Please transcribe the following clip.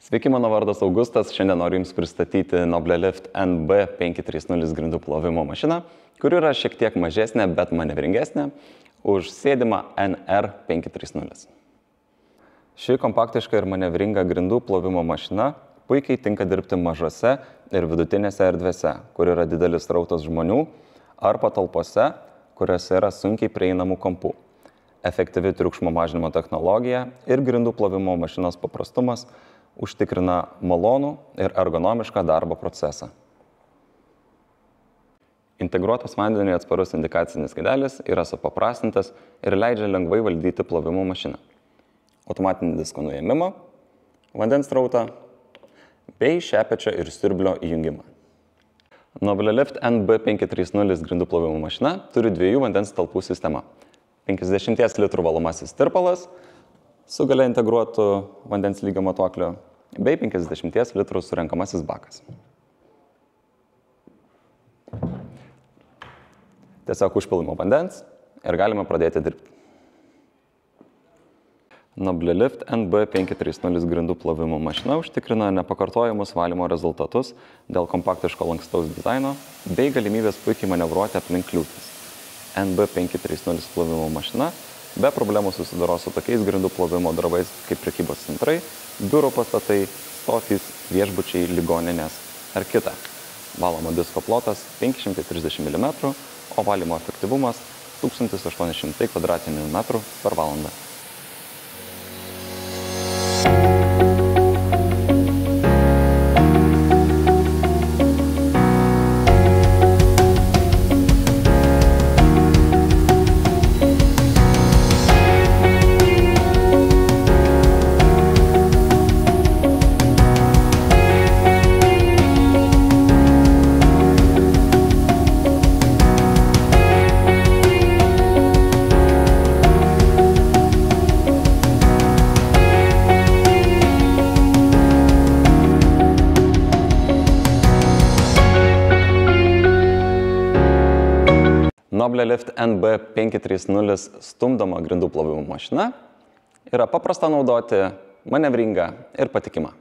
Sveiki, mano vardas Augustas. Šiandien noriu Jums pristatyti Noblelift NB530 grindų plovimo mašiną, kuri yra šiek tiek mažesnė, bet manevringesnė už sėdimą NR530. Ši kompaktiška ir manevringa grindų plovimo mašina puikiai tinka dirbti mažose ir vidutinėse erdvėse, kur yra didelis srautas žmonių, ar patalpose, kuriuose yra sunkiai prieinamų kampų. Efektyvi triukšmo mažinimo technologija ir grindų plovimo mašinos paprastumas užtikrina malonų ir ergonomišką darbo procesą. Integruotas vandeniui atsparus indikacinis skydelis yra supaprastintas ir leidžia lengvai valdyti plovimo mašiną. Automatinį disko nuėmimą, vandens srautą bei šepečio ir siurblio įjungimą. Noblelift NB530 grindų plovimo mašina turi dviejų vandens talpų sistemą. 50 litrų valomasis tirpalas su galia integruotu vandens lygio matuokliu bei 50 litrų surenkamasis bakas. Tiesiog užpilimo vandens ir galime pradėti dirbti. Noblelift NB530 grindų plovimo mašina užtikrina nepakartojamus valymo rezultatus dėl kompaktiško lankstaus dizaino bei galimybės puikiai manevruoti aplink kliūtis. NB530 plovimo mašina be problemų susidaro su tokiais grindų plovimo darbais kaip prekybos centrai, biuro pastatai, stotys, viešbučiai, ligoninės ar kita. Valomo disko plotas 530 mm, o valymo efektyvumas 1800 km2 per valandą. Noblelift NB530 stumdoma grindų plovimo mašina yra paprasta naudoti, manevringa ir patikima.